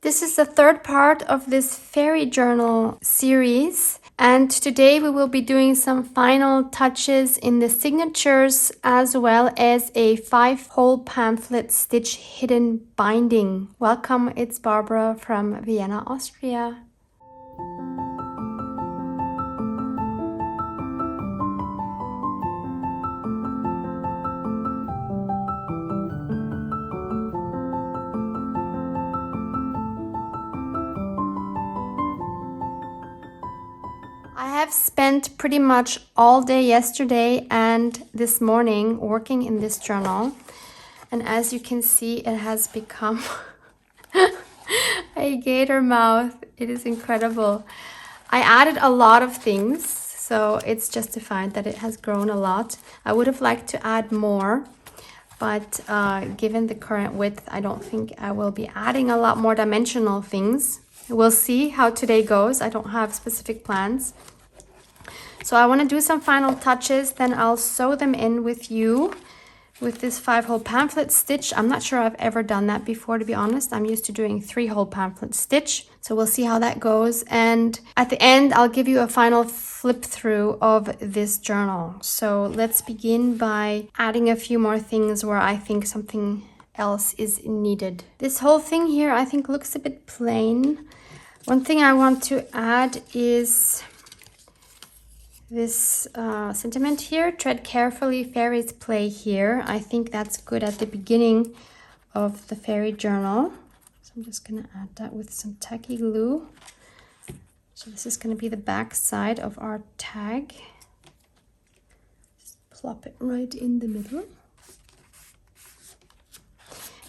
This is the third part of this fairy journal series, and today we will be doing some final touches in the signatures as well as a 5-hole pamphlet stitch hidden binding. Welcome, it's Barbara from Vienna, Austria. I have spent pretty much all day yesterday and this morning working in this journal, and as you can see, it has become a gator mouth. It is incredible. I added a lot of things, so it's justified that it has grown a lot. I would have liked to add more, but given the current width, I don't think I will be adding a lot more dimensional things. We'll see how today goes. I don't have specific plans. So I want to do some final touches, then I'll sew them in with you with this 5-hole pamphlet stitch. I'm not sure I've ever done that before, to be honest. I'm used to doing 3-hole pamphlet stitch. So we'll see how that goes. And at the end, I'll give you a final flip through of this journal. So let's begin by adding a few more things where I think something else is needed. This whole thing here, I think, looks a bit plain. One thing I want to add is this sentiment here: tread carefully, fairies play here. I think that's good at the beginning of the fairy journal. So I'm just gonna add that with some tacky glue. So this is gonna be the back side of our tag. Just plop it right in the middle.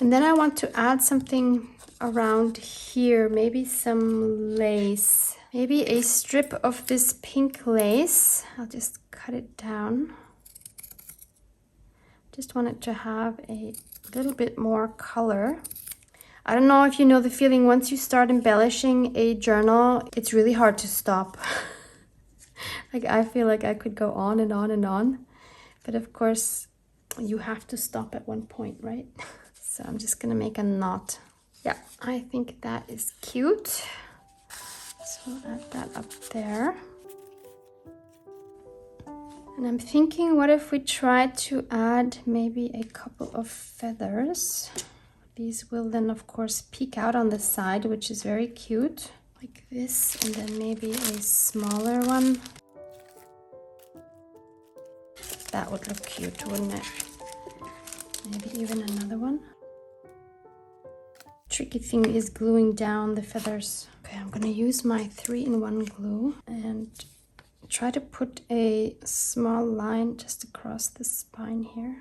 And then I want to add something around here, maybe some lace. Maybe a strip of this pink lace. I'll just cut it down. Just want it to have a little bit more color. I don't know if you know the feeling, once you start embellishing a journal, it's really hard to stop. Like, I feel like I could go on and on and on. But of course, you have to stop at one point, right? So I'm just gonna make a knot. Yeah, I think that is cute. So add that up there. And I'm thinking, what if we try to add maybe a couple of feathers? These will then, of course, peek out on the side, which is very cute. Like this, and then maybe a smaller one. That would look cute, wouldn't it? Maybe even another one. Tricky thing is gluing down the feathers. Okay, I'm gonna use my 3-in-1 glue and try to put a small line just across the spine here.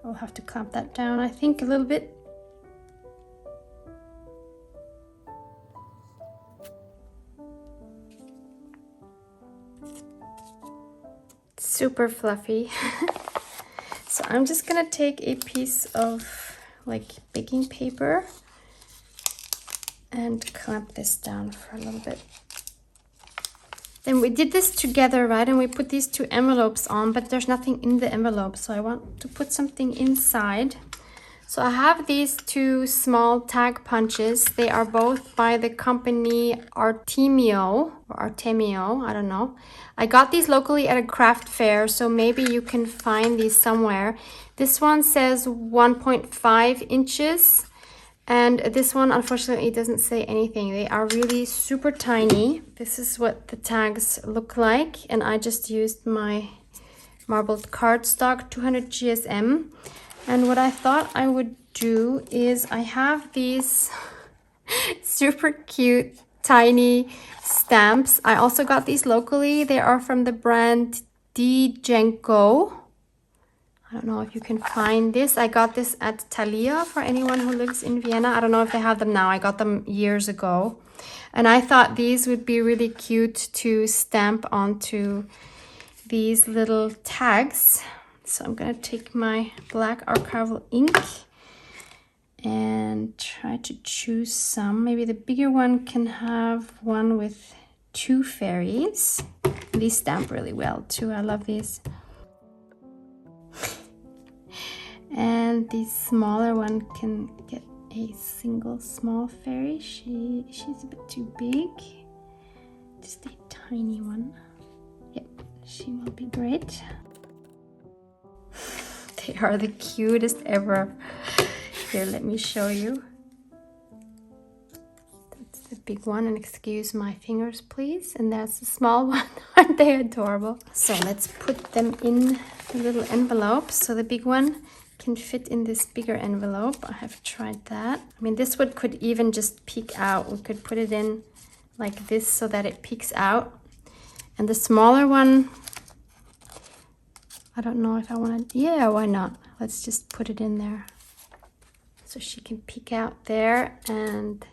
I'll have to clamp that down, I think, a little bit. Super fluffy. So I'm just gonna take a piece of like baking paper and clamp this down for a little bit. Then we did this together, right? And we put these 2 envelopes on, but there's nothing in the envelope. So I want to put something inside. So I have these 2 small tag punches. They are both by the company Artemio, or Artemio, I don't know. I got these locally at a craft fair, so maybe you can find these somewhere. This one says 1.5 inches, and this one unfortunately doesn't say anything. They are really super tiny. This is what the tags look like, and I just used my marbled cardstock 200 GSM. And what I thought I would do is, I have these super cute tiny stamps. I also got these locally. They are from the brand Dijenko. I don't know if you can find this. I got this at Thalia for anyone who lives in Vienna. I don't know if they have them now. I got them years ago. And I thought these would be really cute to stamp onto these little tags. So I'm gonna take my black archival ink and try to choose some. Maybe the bigger one can have one with 2 fairies. These stamp really well too. I love these. And the smaller one can get a single small fairy. She's a bit too big. Just a tiny one. Yep, she will be great. They are the cutest ever. Here, let me show you. That's the big one, and excuse my fingers, please. And that's the small one. Aren't they adorable? So let's put them in the little envelopes. So the big one can fit in this bigger envelope. I have tried that. I mean, this one could even just peek out. We could put it in like this so that it peeks out. And the smaller one, I don't know if I want to, yeah, why not? Let's just put it in there. So she can peek out there and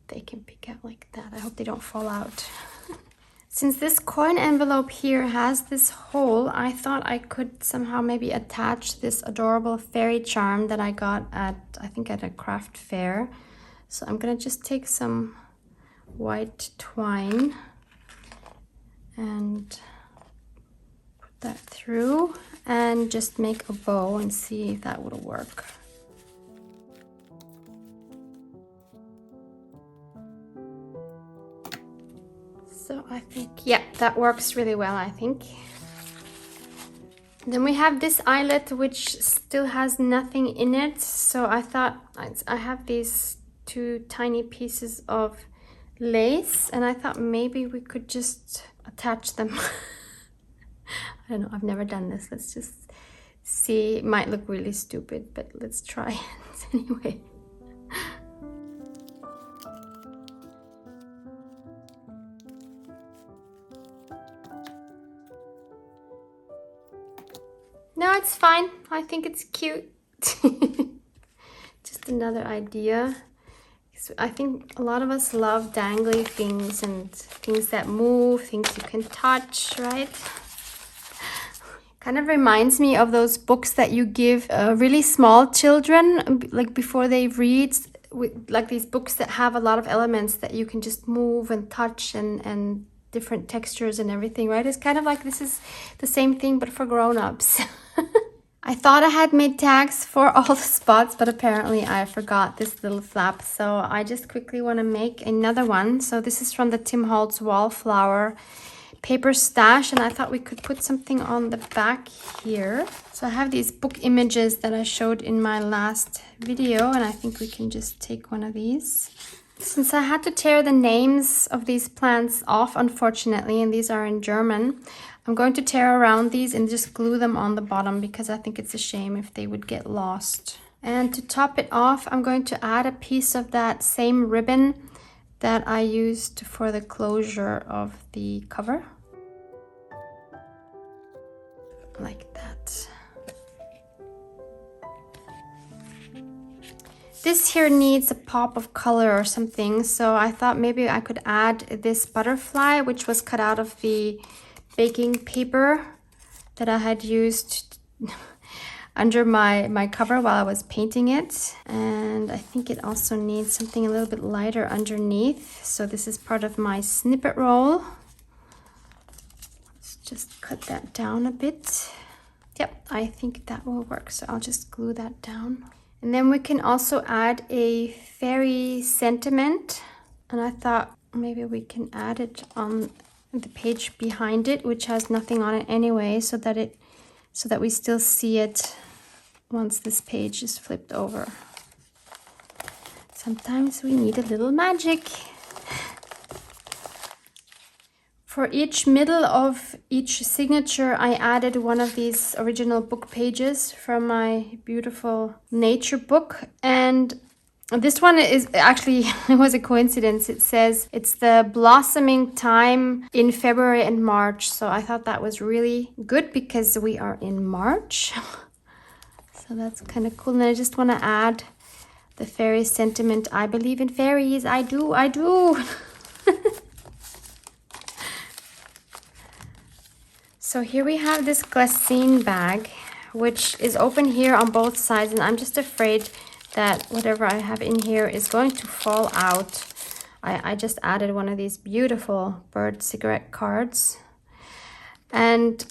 they can peek out like that. I hope they don't fall out. Since this coin envelope here has this hole, I thought I could somehow maybe attach this adorable fairy charm that I got at, I think at a craft fair. So I'm gonna just take some white twine and put that through and just make a bow and see if that will work. So I think, yeah, that works really well, I think. Then we have this eyelet, which still has nothing in it. So I thought, I have these two tiny pieces of lace, and I thought maybe we could just attach them. I don't know, I've never done this. Let's just see. It might look really stupid, but let's try it anyway. No, it's fine. I think it's cute. Just another idea. So I think a lot of us love dangly things and things that move, things you can touch, right? Kind of reminds me of those books that you give really small children, like before they read, like these books that have a lot of elements that you can just move and touch and different textures and everything, right? It's kind of like this is the same thing, but for grown-ups. I thought I had made tags for all the spots, but apparently I forgot this little flap. So I just quickly want to make another one. So this is from the Tim Holtz Wallflower paper stash, and I thought we could put something on the back here. So I have these book images that I showed in my last video, and I think we can just take one of these. Since I had to tear the names of these plants off, unfortunately, and these are in German, I'm going to tear around these and just glue them on the bottom because I think it's a shame if they would get lost. And to top it off, I'm going to add a piece of that same ribbon that I used for the closure of the cover. Like that. This here needs a pop of color or something, so I thought maybe I could add this butterfly, which was cut out of the baking paper that I had used under my cover while I was painting it. And I think it also needs something a little bit lighter underneath. So this is part of my snippet roll. Let's just cut that down a bit. Yep, I think that will work. So I'll just glue that down. And then we can also add a fairy sentiment. And I thought maybe we can add it on the page behind it, which has nothing on it anyway, so that we still see it once this page is flipped over. Sometimes we need a little magic. For each middle of each signature, I added one of these original book pages from my beautiful nature book. And this one is actually, it was a coincidence. It says it's the blossoming time in February and March. So I thought that was really good because we are in March. So that's kind of cool. And I just want to add the fairy sentiment. I believe in fairies. I do. So here we have this glassine bag, which is open here on both sides. And I'm just afraid that whatever I have in here is going to fall out. I just added one of these beautiful bird cigarette cards. And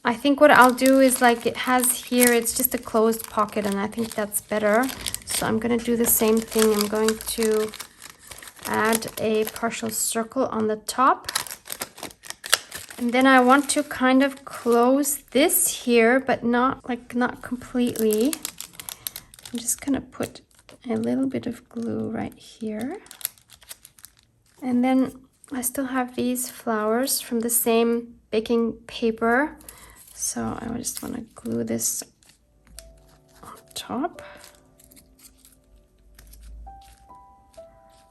I think what I'll do is like it has here, it's just a closed pocket and I think that's better. So I'm going to do the same thing. I'm going to add a partial circle on the top. And then I want to kind of close this here, but not completely. I'm just going to put a little bit of glue right here. And then I still have these flowers from the same baking paper. So I just want to glue this on top.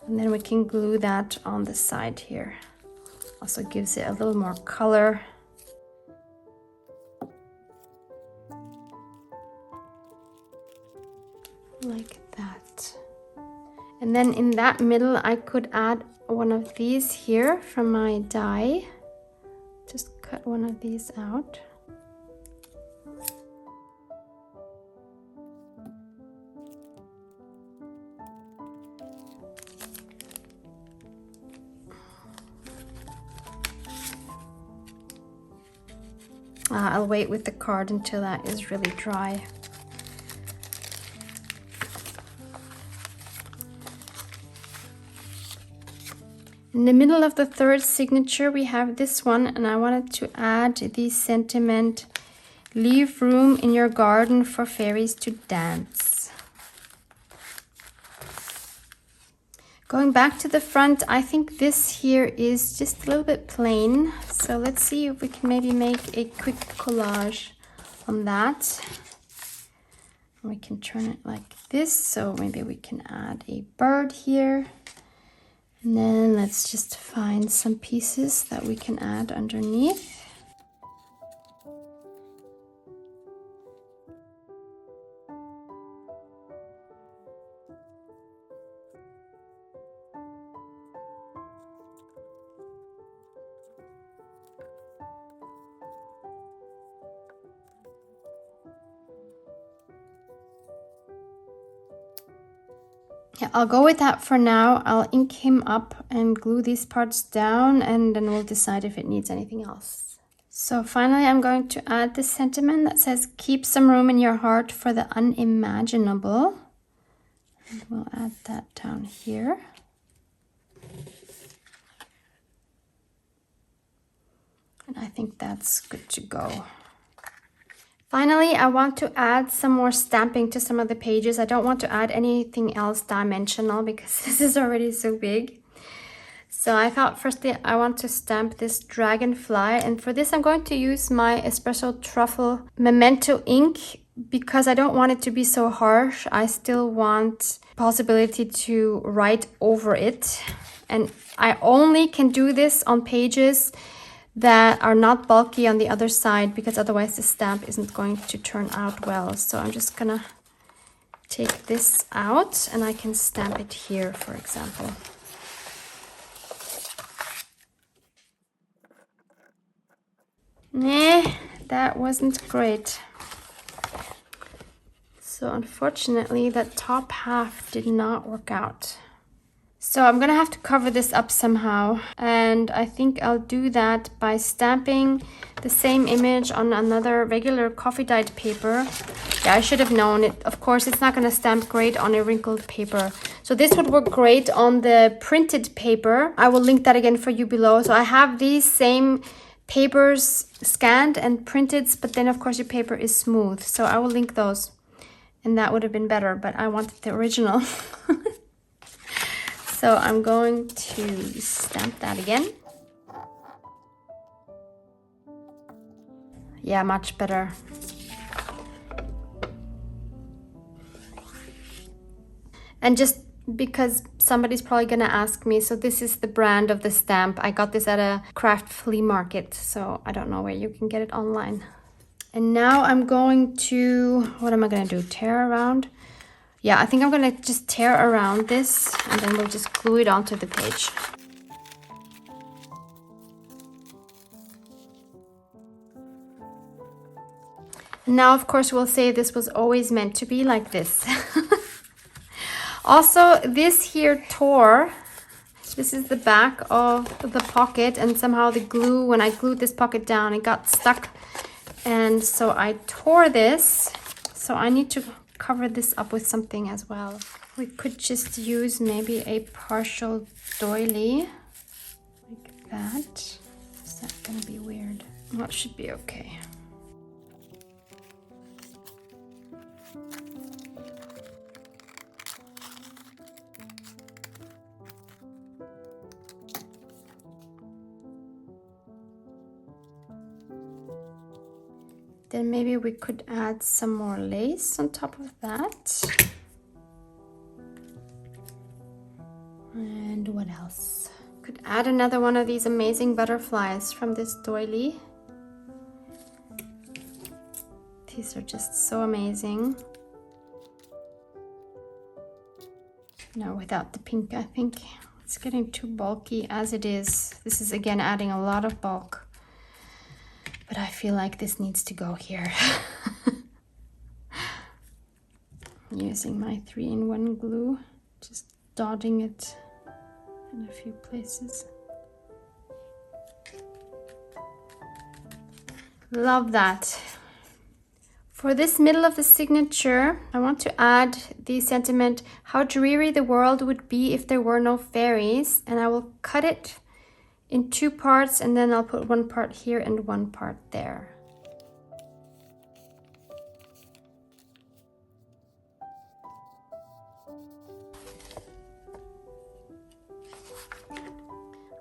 And then we can glue that on the side here. Also gives it a little more color. Like that. And then in that middle, I could add one of these here from my die. Just cut one of these out. I'll wait with the card until that is really dry. In the middle of the third signature, we have this one, and I wanted to add the sentiment, leave room in your garden for fairies to dance. Going back to the front, I think this here is just a little bit plain. So let's see if we can maybe make a quick collage on that. We can turn it like this. So maybe we can add a bird here. And then let's just find some pieces that we can add underneath. Yeah, I'll go with that for now. I'll ink him up and glue these parts down, and then we'll decide if it needs anything else. So finally, I'm going to add this sentiment that says, keep some room in your heart for the unimaginable. And we'll add that down here. And I think that's good to go. Finally, I want to add some more stamping to some of the pages. I don't want to add anything else dimensional because this is already so big. So I thought firstly I want to stamp this dragonfly, and for this I'm going to use my Espresso Truffle Memento ink because I don't want it to be so harsh. I still want possibility to write over it, and I only can do this on pages that are not bulky on the other side, because otherwise the stamp isn't going to turn out well. So I'm just gonna take this out and I can stamp it here, for example. Nah, that wasn't great. So unfortunately that top half did not work out. So I'm gonna have to cover this up somehow, and I think I'll do that by stamping the same image on another regular coffee dyed paper. Yeah, I should have known it. Of course, it's not gonna stamp great on a wrinkled paper. So this would work great on the printed paper. I will link that again for you below. So I have these same papers scanned and printed, but then of course your paper is smooth. So I will link those, and that would have been better, but I wanted the original. So I'm going to stamp that again. Yeah, much better. And just because somebody's probably gonna ask me, so this is the brand of the stamp. I got this at a craft flea market, so I don't know where you can get it online. And now I'm going to, what am I gonna do? Tear around? Yeah, I think I'm gonna just tear around this and then we'll just glue it onto the page. Now, of course, we'll say this was always meant to be like this. Also, this here tore. This is the back of the pocket, and somehow the glue, when I glued this pocket down, it got stuck And so I tore this. So I need to cover this up with something as well. We could just use maybe a partial doily like that. Is that gonna be weird? Well, it should be okay. Then maybe we could add some more lace on top of that. And what else? Could add another one of these amazing butterflies from this doily. These are just so amazing. No, without the pink, I think it's getting too bulky as it is. This is again adding a lot of bulk. But I feel like this needs to go here. Using my 3-in-1 glue, just dotting it in a few places. Love that. For this middle of the signature, I want to add the sentiment, how dreary the world would be if there were no fairies, and I will cut it in 2 parts, and then I'll put 1 part here and 1 part there.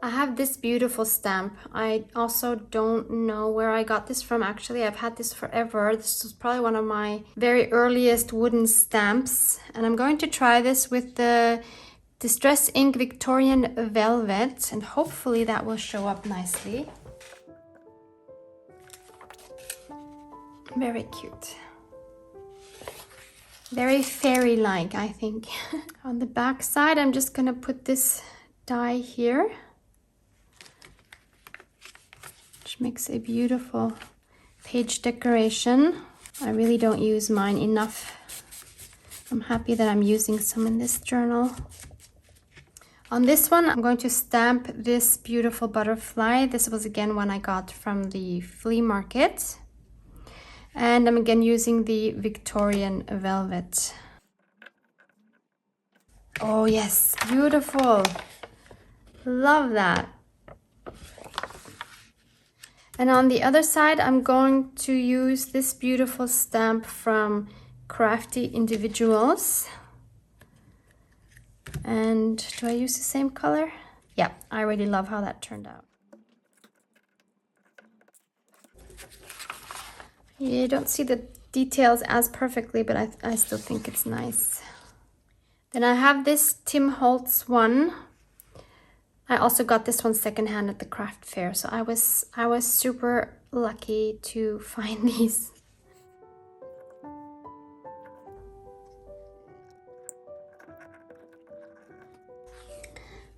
I have this beautiful stamp. I also don't know where I got this from. Actually, I've had this forever. This was probably one of my very earliest wooden stamps, and I'm going to try this with the Distress Ink Victorian Velvet, and hopefully that will show up nicely. Very cute. Very fairy-like, I think. On the back side, I'm just gonna put this die here, which makes a beautiful page decoration. I really don't use mine enough. I'm happy that I'm using some in this journal. On this one, I'm going to stamp this beautiful butterfly. This was again one I got from the flea market. And I'm again using the Victorian Velvet. Oh yes, beautiful. Love that. And on the other side, I'm going to use this beautiful stamp from Crafty Individuals. And do I use the same color? Yeah, I really love how that turned out. You don't see the details as perfectly, but I still think it's nice. Then I have this Tim Holtz one. I also got this one secondhand at the craft fair, so I was super lucky to find these.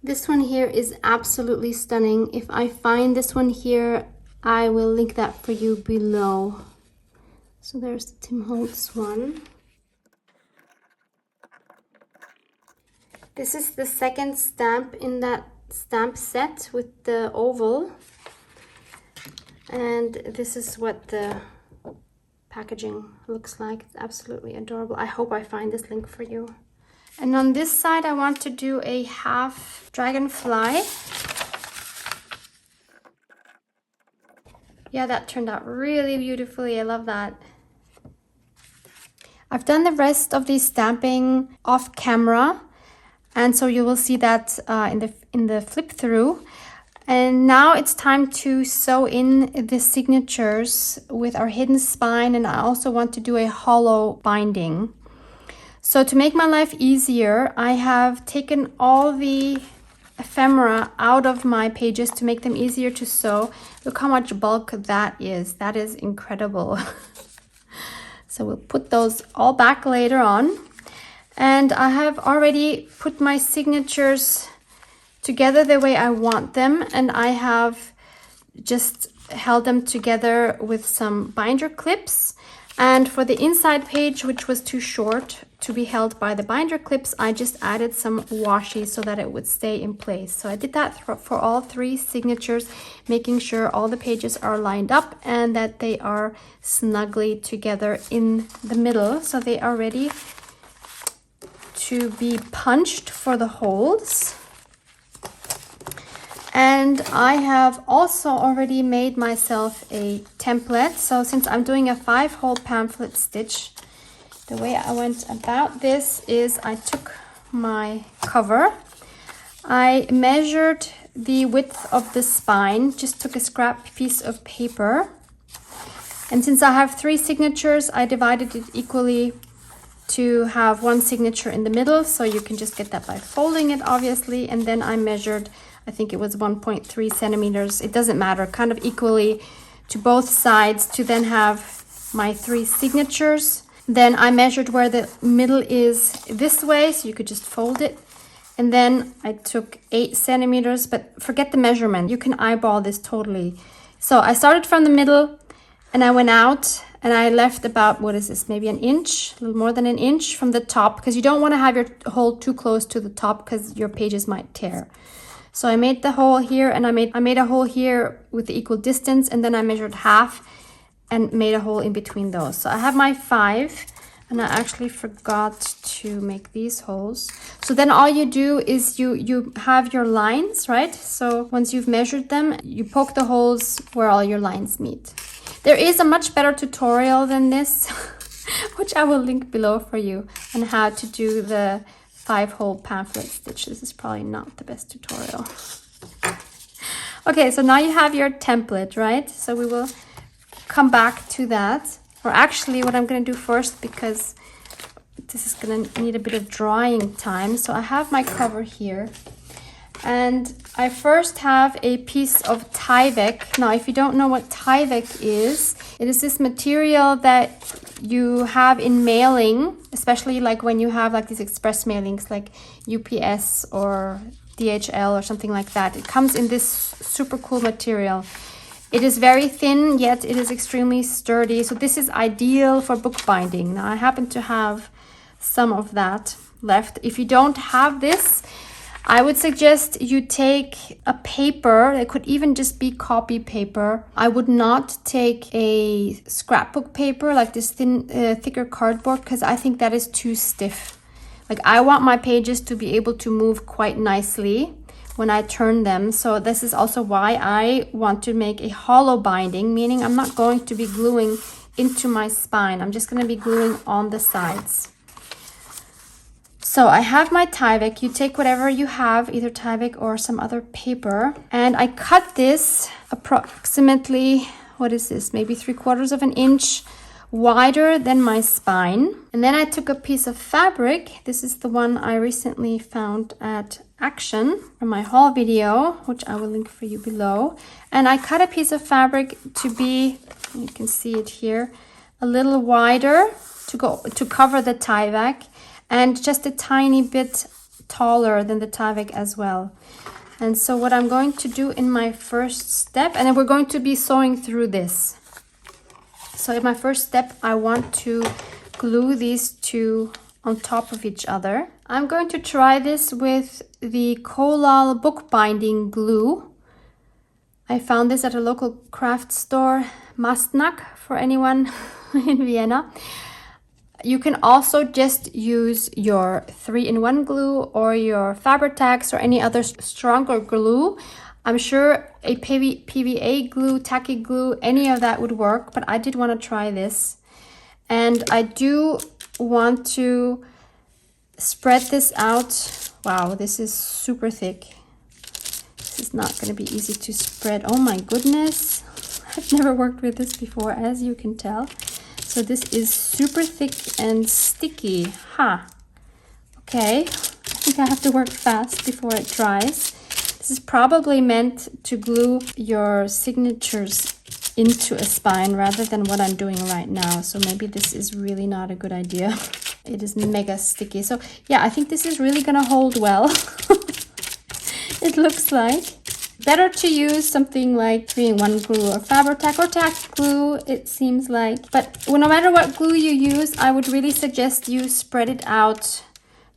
This one here is absolutely stunning. If I find this one here, I will link that for you below. So there's the Tim Holtz one. This is the second stamp in that stamp set with the oval. And this is what the packaging looks like. It's absolutely adorable. I hope I find this link for you. And on this side, I want to do a half dragonfly. Yeah, that turned out really beautifully. I love that. I've done the rest of the stamping off camera, and so you will see that in the flip through. And now it's time to sew in the signatures with our hidden spine, and I also want to do a hollow binding. So to make my life easier, I have taken all the ephemera out of my pages to make them easier to sew. Look how much bulk that is. That is incredible. So we'll put those all back later on. And I have already put my signatures together the way I want them, and I have just held them together with some binder clips. And for the inside page, which was too short, to be held by the binder clips, I just added some washi so that it would stay in place. So I did that for all 3 signatures, making sure all the pages are lined up and that they are snugly together in the middle. So they are ready to be punched for the holes. And I have also already made myself a template. So since I'm doing a 5-hole pamphlet stitch, the way I went about this is I took my cover, I measured the width of the spine, just took a scrap piece of paper, and since I have 3 signatures, I divided it equally to have 1 signature in the middle, so you can just get that by folding it, obviously. And then I measured, I think it was 1.3 centimeters, it doesn't matter, kind of equally to both sides, to then have my 3 signatures. Then I measured where the middle is this way, so you could just fold it. And then I took 8 centimeters, but forget the measurement. You can eyeball this totally. So I started from the middle and I went out and I left about, what is this, maybe an inch, a little more than an inch from the top, because you don't want to have your hole too close to the top because your pages might tear. So I made the hole here, and I made a hole here with the equal distance, and then I measured half and made a hole in between those. So I have my 5, and I actually forgot to make these holes. So then all you do is you have your lines, right? So once you've measured them, you poke the holes where all your lines meet. There is a much better tutorial than this, which I will link below for you, on how to do the 5-hole pamphlet stitch. This is probably not the best tutorial. Okay, so now you have your template, right? So we will come back to that. Or actually, what I'm going to do first, because this is going to need a bit of drying time. So I have my cover here, and I first have a piece of Tyvek. Now, if you don't know what Tyvek is, it is this material that you have in mailing, especially like when you have like these express mailings like UPS or DHL or something like that. It comes in this super cool material. It is very thin, yet it is extremely sturdy. So this is ideal for bookbinding. Now I happen to have some of that left. If you don't have this, I would suggest you take a paper. It could even just be copy paper. I would not take a scrapbook paper like this thin, thicker cardboard, because I think that is too stiff. Like, I want my pages to be able to move quite nicely when I turn them. So this is also why I want to make a hollow binding, meaning I'm not going to be gluing into my spine. I'm just going to be gluing on the sides. So I have my Tyvek. You take whatever you have, either Tyvek or some other paper. And I cut this approximately, what is this, maybe 3/4 of an inch wider than my spine. And then I took a piece of fabric. This is the one I recently found at Action from my haul video, which I will link for you below. And I cut a piece of fabric to be, you can see it here, a little wider to cover the Tyvek, and just a tiny bit taller than the Tyvek as well. And so what I'm going to do in my first step, and then we're going to be sewing through this. So in my first step, I want to glue these two on top of each other. I'm going to try this with the Collage bookbinding glue. I found this at a local craft store, Mastnack, for anyone in Vienna. You can also just use your 3-in-1 glue or your Fabri-Tac or any other stronger glue. I'm sure a PVA glue, tacky glue, any of that would work, but I did want to try this. And I do want to spread this out. Wow, this is super thick. This is not going to be easy to spread. Oh my goodness. I've never worked with this before, as you can tell. So this is super thick and sticky. Okay, I think I have to work fast before it dries. This is probably meant to glue your signatures into a spine rather than what I'm doing right now. So maybe this is really not a good idea. It is mega sticky. So yeah, I think this is really gonna hold well. It looks like. better to use something like 3-in-1 glue or Fabri-Tac or tack glue, it seems like. But no matter what glue you use, I would really suggest you spread it out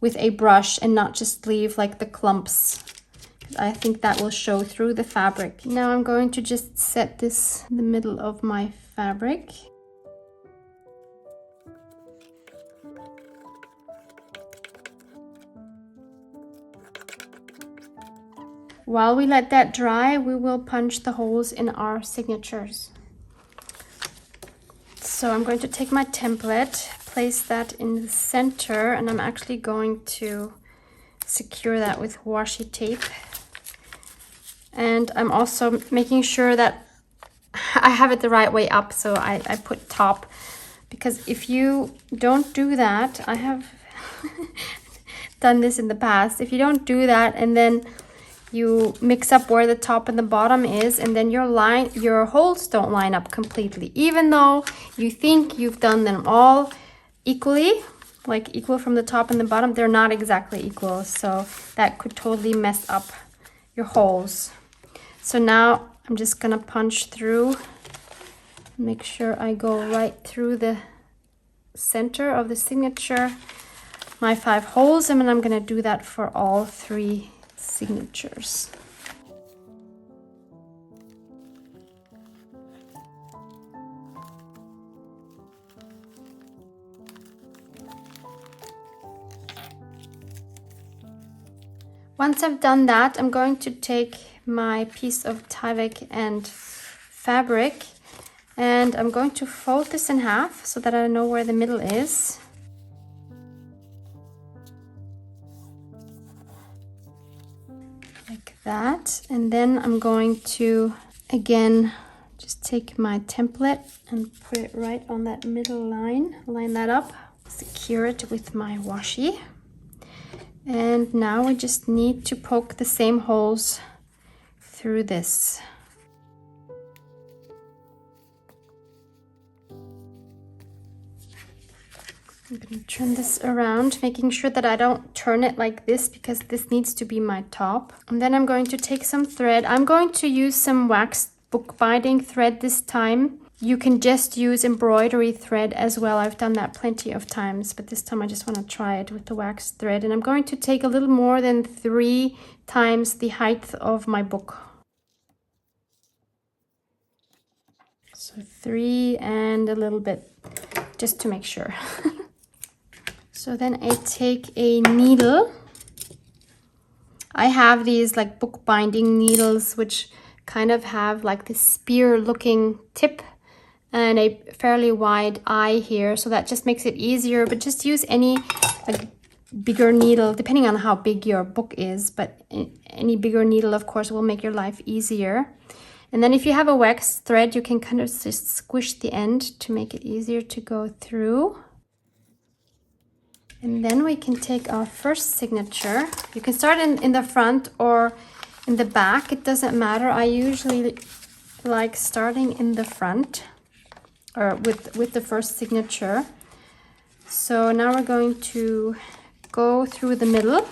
with a brush and not just leave like the clumps. I think that will show through the fabric. Now I'm going to just set this in the middle of my fabric. While we let that dry, we will punch the holes in our signatures. So I'm going to take my template, place that in the center, and I'm actually going to secure that with washi tape. And I'm also making sure that I have it the right way up, so I put top, because if you don't do that, I have done this in the past, if you don't do that and then you mix up where the top and the bottom is, and then your holes don't line up completely, even though you think you've done them all equally, like equal from the top and the bottom, they're not exactly equal, so that could totally mess up your holes. So now I'm just gonna punch through, make sure I go right through the center of the signature, my 5 holes, and then I'm gonna do that for all 3 signatures. Once I've done that, I'm going to take my piece of Tyvek and fabric, and I'm going to fold this in half so that I know where the middle is. Like that. And then I'm going to again just take my template and put it right on that middle line, line that up, secure it with my washi. And now we just need to poke the same holes through this. I'm going to turn this around, making sure that I don't turn it like this, because this needs to be my top. And then I'm going to take some thread. I'm going to use some wax bookbinding thread this time. You can just use embroidery thread as well. I've done that plenty of times, but this time I just want to try it with the wax thread. And I'm going to take a little more than 3 times the height of my book. So 3 and a little bit, just to make sure. So then I take a needle. I have these like bookbinding needles, which kind of have like this spear looking tip and a fairly wide eye here, so that just makes it easier. But just use any like bigger needle, depending on how big your book is, but any bigger needle of course will make your life easier. And then if you have a wax thread, you can kind of just squish the end to make it easier to go through. And then we can take our first signature. You can start in the front or in the back, it doesn't matter. I usually like starting in the front, or with the first signature. So now we're going to go through the middle,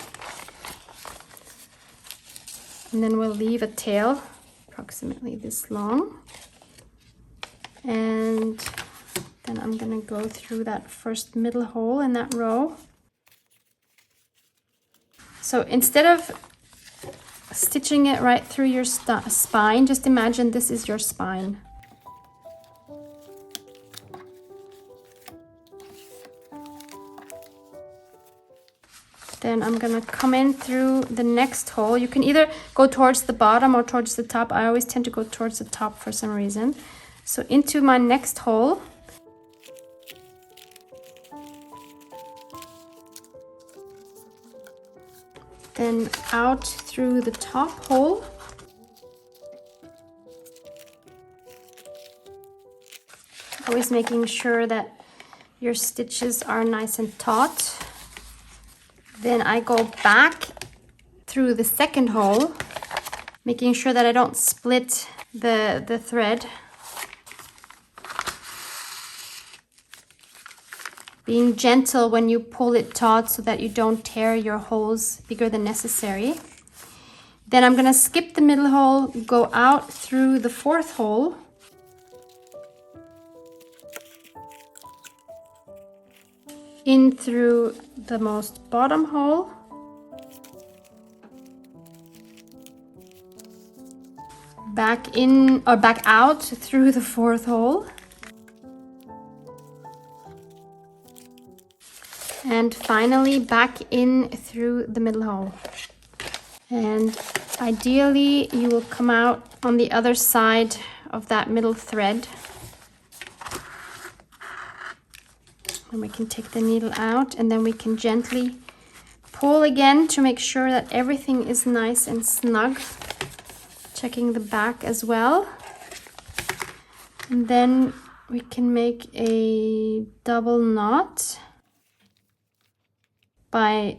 and then we'll leave a tail approximately this long. And then I'm gonna go through that first middle hole in that row. So instead of stitching it right through your spine, just imagine this is your spine. Then I'm gonna come in through the next hole. You can either go towards the bottom or towards the top. I always tend to go towards the top for some reason. So into my next hole. Then out through the top hole. Always making sure that your stitches are nice and taut. Then I go back through the second hole, making sure that I don't split the thread. Being gentle when you pull it taut so that you don't tear your holes bigger than necessary. Then I'm gonna skip the middle hole, go out through the fourth hole. In through the most bottom hole. Back in, or back out through the fourth hole. And finally back in through the middle hole. And ideally you will come out on the other side of that middle thread. And we can take the needle out, and then we can gently pull again to make sure that everything is nice and snug. Checking the back as well. And then we can make a double knot by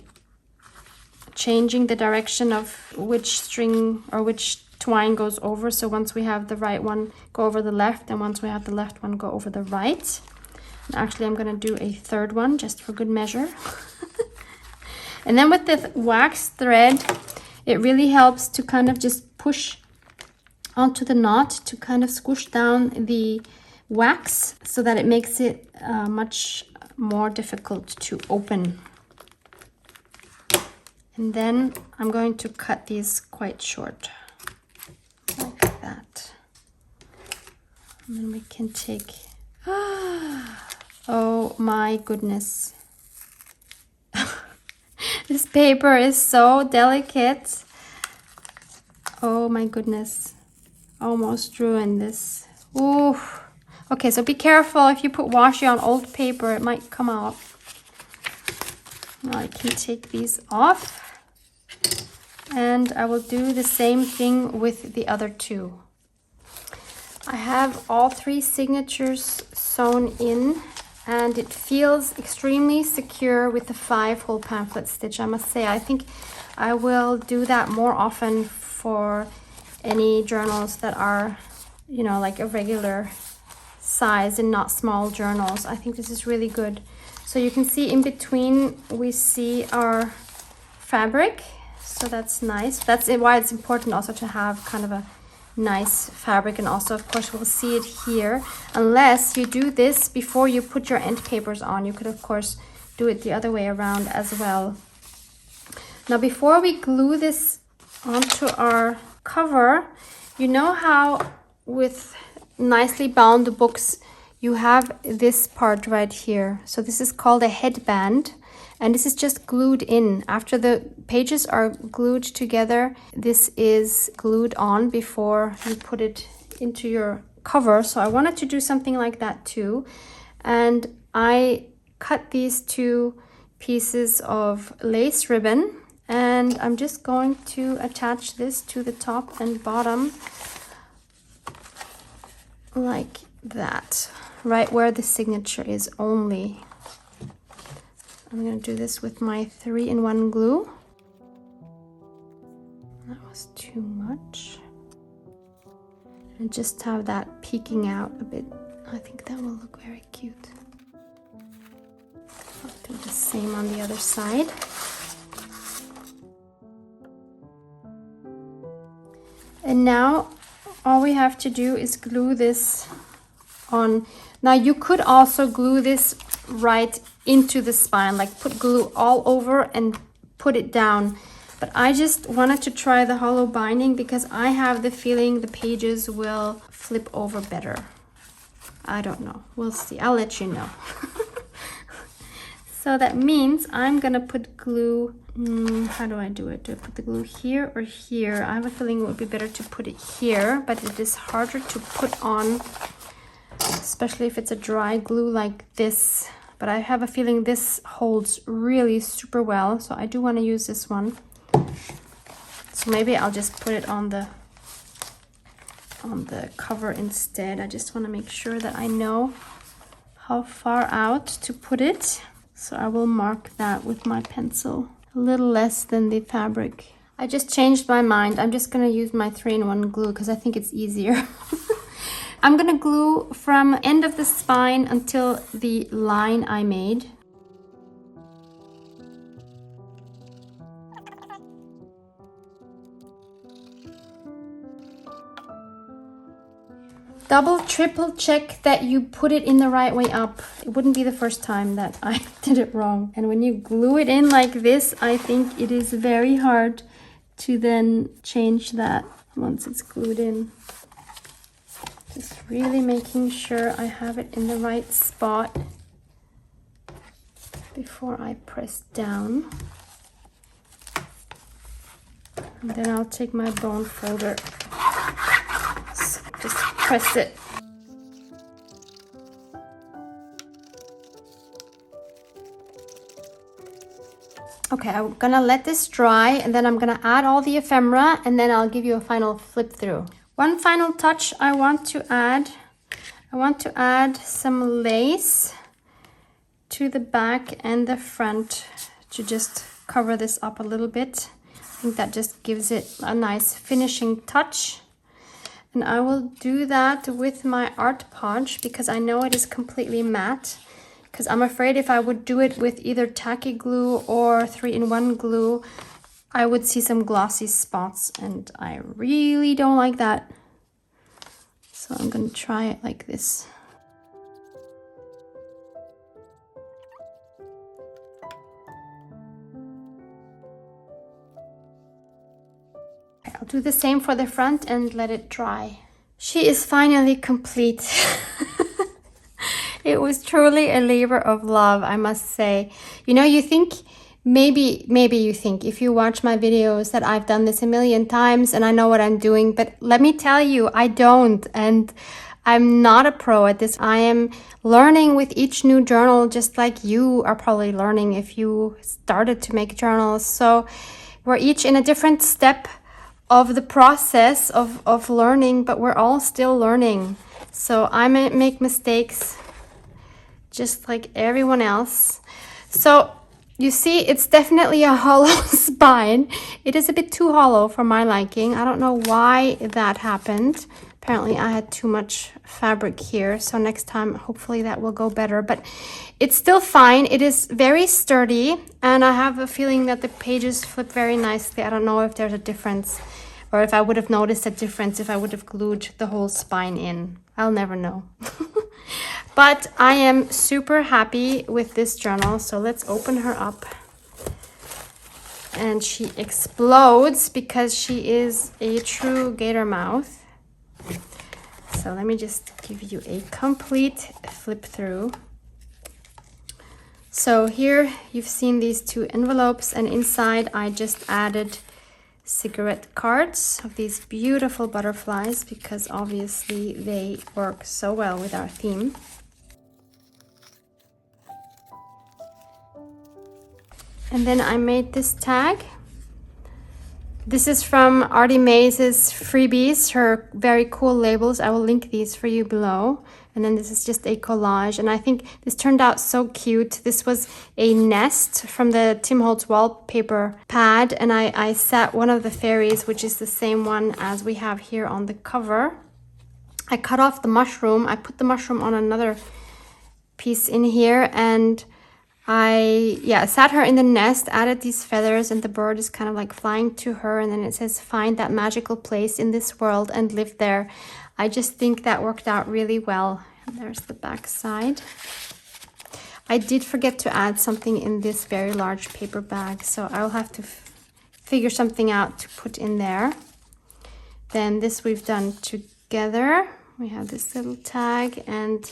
changing the direction of which string or which twine goes over. So once we have the right one, go over the left, and once we have the left one, go over the right. And actually, I'm going to do a third one just for good measure. And then with the wax thread, it really helps to kind of just push onto the knot to kind of squish down the wax so that it makes it much more difficult to open. And then I'm going to cut these quite short, like that. And then we can take, oh my goodness. This paper is so delicate. Oh my goodness. Almost ruined this. Ooh. Okay, so be careful if you put washi on old paper, it might come out. Now I can take these off. And I will do the same thing with the other two. I have all three signatures sewn in, and it feels extremely secure with the 5-hole pamphlet stitch, I must say. I think I will do that more often for any journals that are, you know, like a regular size and not small journals. I think this is really good. So you can see in between we see our fabric, so that's nice. That's why it's important also to have kind of a nice fabric, and also of course we'll see it here. Unless you do this before you put your end papers on, you could of course do it the other way around as well. Now before we glue this onto our cover, you know how with nicely bound books you have this part right here. So this is called a headband, and this is just glued in. After the pages are glued together, this is glued on before you put it into your cover. So I wanted to do something like that too. And I cut these two pieces of lace ribbon, and I'm just going to attach this to the top and bottom like that, right where the signature is only. I'm going to do this with my 3-in-1 glue. That was too much. And just have that peeking out a bit. I think that will look very cute. I'll do the same on the other side. And now all we have to do is glue this on. Now you could also glue this right into the spine, like put glue all over and put it down. But I just wanted to try the hollow binding because I have the feeling the pages will flip over better. I don't know. We'll see. I'll let you know. So that means I'm gonna put glue. How do I do it? Do I put the glue here or here? I have a feeling it would be better to put it here, but it is harder to put on, especially if it's a dry glue like this. But I have a feeling this holds really super well, so I do want to use this one. So maybe I'll just put it on the cover instead. I just want to make sure that I know how far out to put it. So I will mark that with my pencil. A little less than the fabric. I just changed my mind. I'm just going to use my 3-in-1 glue because I think it's easier. I'm going to glue from end of the spine until the line I made. double, triple check that you put it in the right way up. It wouldn't be the first time that I did it wrong. And when you glue it in like this, I think it is very hard to then change that once it's glued in. Just really making sure I have it in the right spot before I press down. And then I'll take my bone folder, just press it. Okay, I'm gonna let this dry, and then I'm gonna add all the ephemera, and then I'll give you a final flip through. One final touch I want to add some lace to the back and the front to just cover this up a little bit. I think that just gives it a nice finishing touch. And I will do that with my Art Podge because I know it is completely matte. Because I'm afraid if I would do it with either tacky glue or 3-in-1 glue, I would see some glossy spots, and I really don't like that. So I'm going to try it like this. I'll do the same for the front and let it dry. She is finally complete. It was truly a labor of love, I must say. You know, you think, maybe you think, if you watch my videos, that I've done this a million times and I know what I'm doing, but let me tell you, I don't. And I'm not a pro at this. I am learning with each new journal, just like you are probably learning if you started to make journals. So we're each in a different step of the process of learning, but we're all still learning. So I may make mistakes just like everyone else. So you see, it's definitely a hollow spine. It is a bit too hollow for my liking. I don't know why that happened. Apparently I had too much fabric here, so next time hopefully that will go better, but it's still fine. It is very sturdy, and I have a feeling that the pages flip very nicely. I don't know if there's a difference, or if I would have noticed a difference if I would have glued the whole spine in. I'll never know. But I am super happy with this journal, so let's open her up. And she explodes because she is a true gator mouth. So let me just give you a complete flip through. So here you've seen these two envelopes, and inside I just added cigarette cards of these beautiful butterflies because obviously they work so well with our theme. And then I made this tag. This is from Artie Mays' freebies, her very cool labels. I will link these for you below. And then this is just a collage. And I think this turned out so cute. This was a nest from the Tim Holtz wallpaper pad. And I set one of the fairies, which is the same one as we have here on the cover. I cut off the mushroom. I put the mushroom on another piece in here, and I sat her in the nest, added these feathers, and the bird is kind of like flying to her, and then it says, "Find that magical place in this world and live there." I just think that worked out really well. And there's the back side. I did forget to add something in this very large paper bag, so I'll have to figure something out to put in there. Then this we've done together. We have this little tag and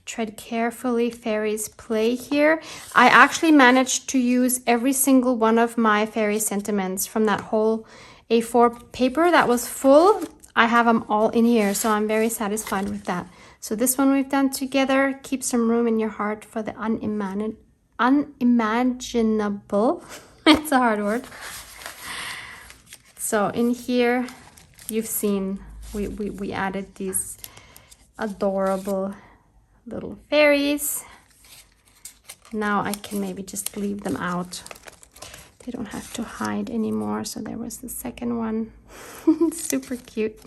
tread carefully, fairies play here. I actually managed to use every single one of my fairy sentiments from that whole A4 paper that was full. I have them all in here, so I'm very satisfied with that. So this one we've done together. Keep some room in your heart for the unimaginable. It's a hard word. So in here, you've seen we added these adorable little fairies. Now I can maybe just leave them out. They don't have to hide anymore. So there was the second one. Super cute.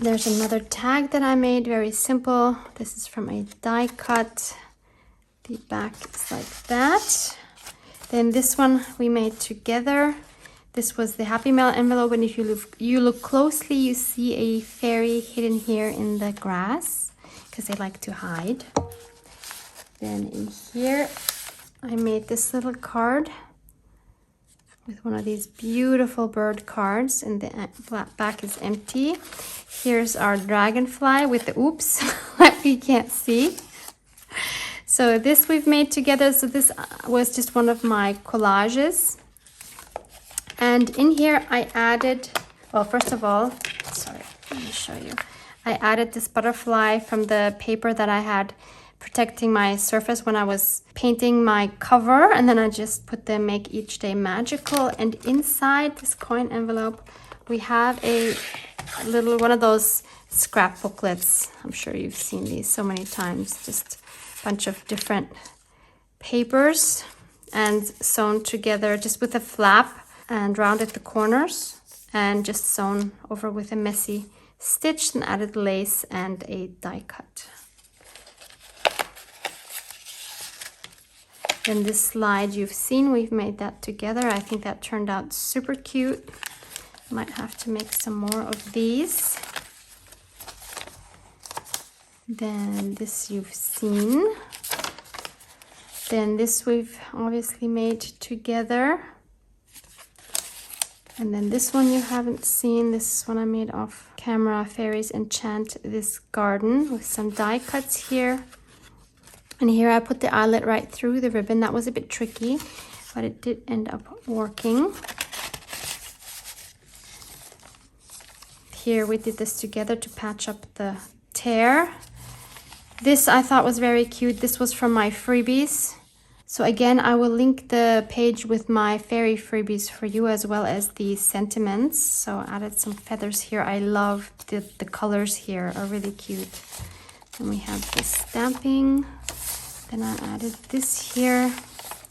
There's another tag that I made, very simple. This is from a die cut. The back is like that. Then this one we made together. This was the Happy Mail envelope, and if you look closely, you see a fairy hidden here in the grass because they like to hide. Then in here, I made this little card with one of these beautiful bird cards, and the back is empty. Here's our dragonfly with the oops that we can't see. So this we've made together. So this was just one of my collages. And in here I added, well, first of all, sorry, let me show you. I added this butterfly from the paper that I had protecting my surface when I was painting my cover, and then I just put the Make Each Day Magical. And inside this coin envelope we have a little one of those scrap booklets. I'm sure you've seen these so many times, just a bunch of different papers and sewn together just with a flap and rounded the corners and just sewn over with a messy stitch and added lace and a die cut. Then this slide you've seen, we've made that together. I think that turned out super cute. Might have to make some more of these. Then this you've seen. Then this we've obviously made together. And then this one you haven't seen. This one I made off camera. Fairies Enchant This Garden with some die cuts here. And here I put the eyelet right through the ribbon. That was a bit tricky, but it did end up working. Here we did this together to patch up the tear. This I thought was very cute. This was from my freebies. So again, I will link the page with my fairy freebies for you, as well as the sentiments. So I added some feathers here. I love the colors here are really cute. And we have this stamping. Then I added this here.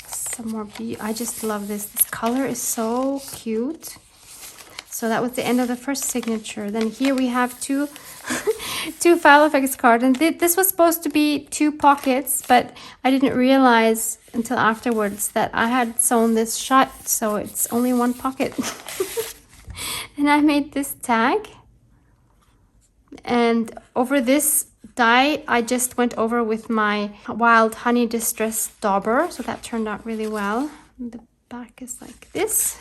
Some more I just love this. This color is so cute. So that was the end of the first signature. Then here we have two file effects cards, and this was supposed to be 2 pockets, but I didn't realize until afterwards that I had sewn this shut, so it's only 1 pocket. And I made this tag, and over this die I just went over with my Wild Honey Distress Dauber, so that turned out really well. And the back is like this.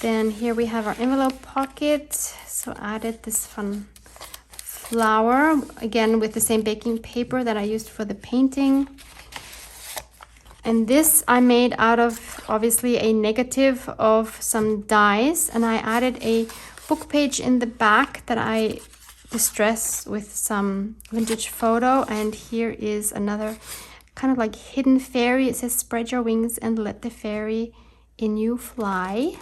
Then here we have our envelope pocket. So I added this fun flower, again with the same baking paper that I used for the painting. And this I made out of obviously a negative of some dies, and I added a book page in the back that I distressed with some vintage photo. And here is another kind of like hidden fairy. It says, "Spread your wings and let the fairy in you fly."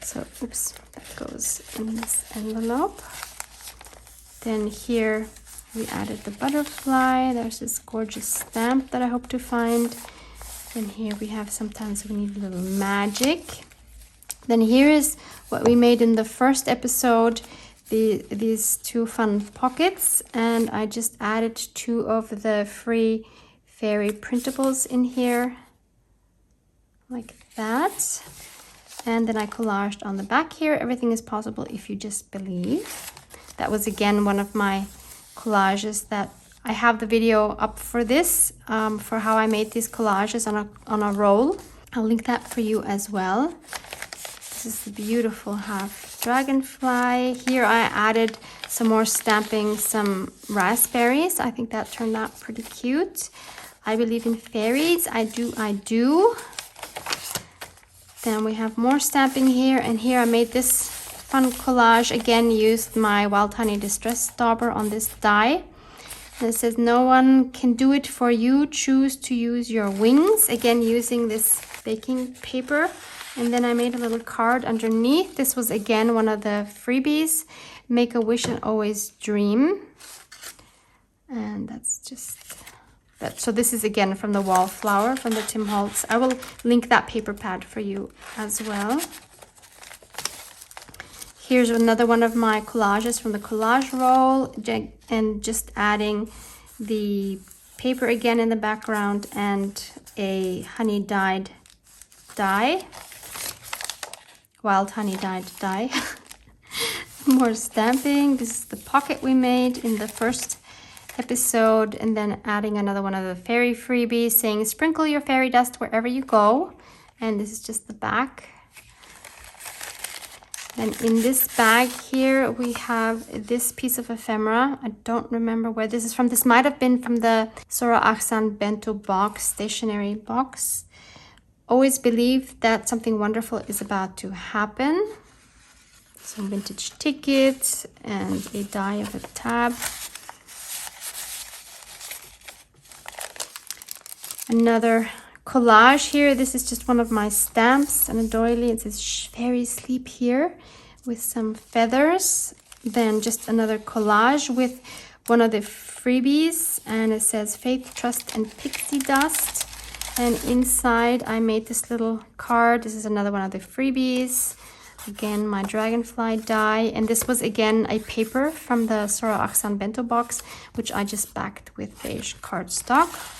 So, oops, that goes in this envelope. Then here we added the butterfly. There's this gorgeous stamp that I hope to find. Then here we have, sometimes we need a little magic. Then here is what we made in the first episode, these 2 fun pockets. And I just added 2 of the free fairy printables in here, like that. And then I collaged on the back here. Everything is possible if you just believe. That was again one of my collages that I have the video up for this, for how I made these collages on a roll. I'll link that for you as well. This is the beautiful half dragonfly. Here I added some more stamping, some raspberries. I think that turned out pretty cute. I believe in fairies. I do. Then we have more stamping here, and here I made this fun collage. Again, used my Wild Honey Distress Dauber on this die. And it says, "No one can do it for you. Choose to use your wings." Again, using this baking paper. And then I made a little card underneath. This was again one of the freebies. "Make a wish and always dream." And that's just that. So this is again from the Wallflower from the Tim Holtz. I will link that paper pad for you as well. Here's another one of my collages from the collage roll, and just adding the paper again in the background and a honey dyed dye, wild honey dyed dye. More stamping. This is the pocket we made in the first episode, and then adding another one of the fairy freebies saying sprinkle your fairy dust wherever you go. And this is just the back. And in this bag here we have this piece of ephemera. I don't remember where this is from. This might have been from the Sora Aksan bento box, stationery box. Always believe that something wonderful is about to happen. Some vintage tickets and a die of a tab. Another collage here. This is just one of my stamps and a doily. It says fairy sleep here with some feathers. Then just another collage with one of the freebies, and it says faith, trust, and pixie dust. And inside I made this little card. This is another one of the freebies. Again, my dragonfly die, and this was again a paper from the Sora Aksan bento box, which I just backed with beige cardstock.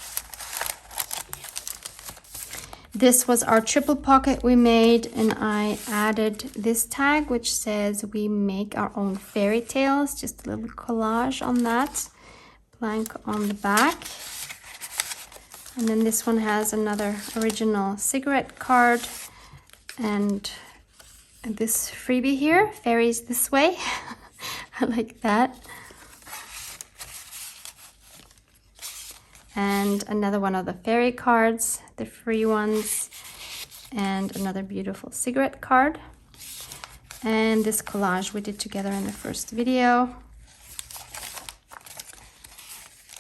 This was our triple pocket we made, and I added this tag which says we make our own fairy tales. Just a little collage on that, blank on the back. And then this one has another original cigarette card and this freebie here, fairies this way. I like that. And another one of the fairy cards, the free ones, and another beautiful cigarette card. And this collage we did together in the first video.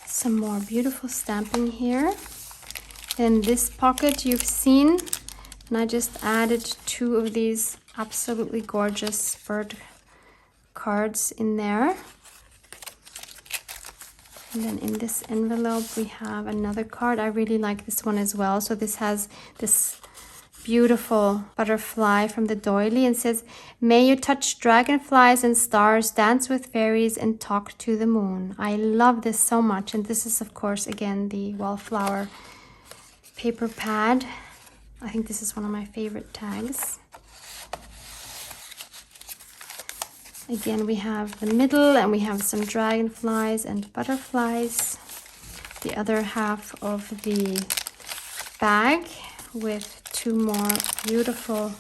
Some more beautiful stamping here. In this pocket you've seen, and I just added 2 of these absolutely gorgeous bird cards in there. And then in this envelope we have another card. I really like this one as well. So this has this beautiful butterfly from the doily and says, may you touch dragonflies and stars, dance with fairies, and talk to the moon. I love this so much. And this is of course again the wallflower paper pad. I think this is one of my favorite tags. Again, we have the middle, and we have some dragonflies and butterflies. The other half of the bag with 2 more beautiful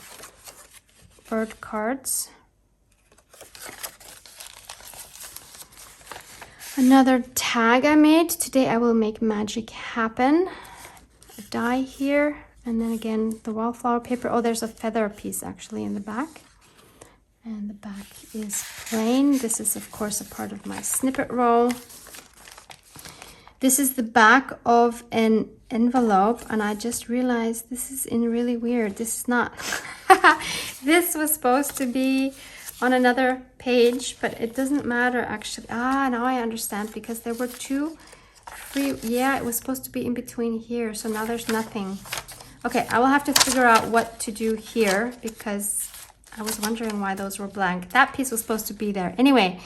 bird cards. Another tag I made. Today I will make magic happen. A die here, and then again the wallflower paper. Oh, there's a feather piece actually in the back. And the back is plain. This is of course a part of my snippet roll. This is the back of an envelope, and I just realized this is in really weird. This is not. This was supposed to be on another page, but it doesn't matter actually. Now I understand, because there were 2 free. Yeah, it was supposed to be in between here, so now there's nothing. Okay, I will have to figure out what to do here, because I was wondering why those were blank. That piece was supposed to be there. Anyway,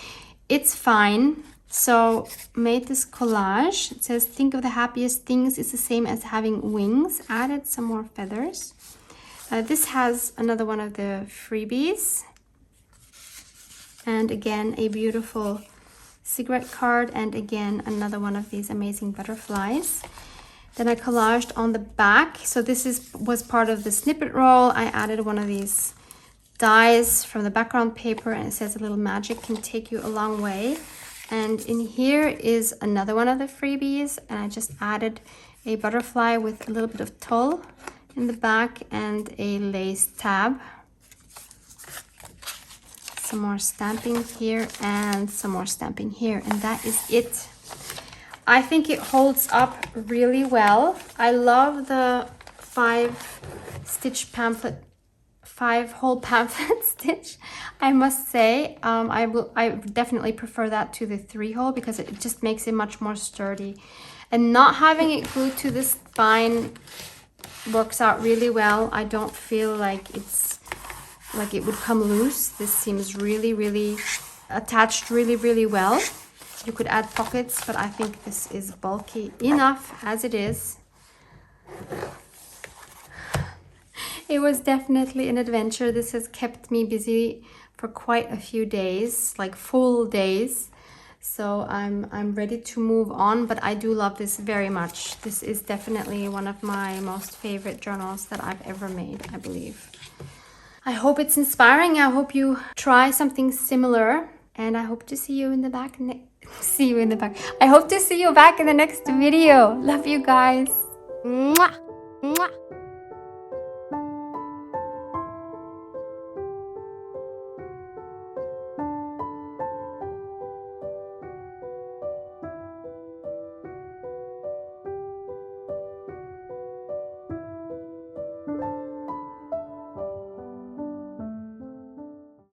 it's fine. So made this collage. It says, think of the happiest things. It's the same as having wings. Added some more feathers. This has another one of the freebies. And again, a beautiful cigarette card. And again, another one of these amazing butterflies. Then I collaged on the back. So this was part of the snippet roll. I added one of these dies from the background paper, and it says a little magic can take you a long way. And in here is another one of the freebies, and I just added a butterfly with a little bit of tulle in the back and a lace tab. Some more stamping here and some more stamping here, and that is it. I think it holds up really well. I love the 5 hole pamphlet stitch, I must say. I definitely prefer that to the 3 hole, because it just makes it much more sturdy, and not having it glued to the spine works out really well. I don't feel like it would come loose. This seems really attached really well. You could add pockets, but I think this is bulky enough as it is. It was definitely an adventure. This has kept me busy for quite a few days, like full days. So I'm ready to move on, but I do love this very much. This is definitely one of my most favorite journals that I've ever made, I believe. I hope it's inspiring. I hope you try something similar, and I hope to see you in the back. See you in the back. I hope to see you back in the next video. Love you guys. Mwah! Mwah!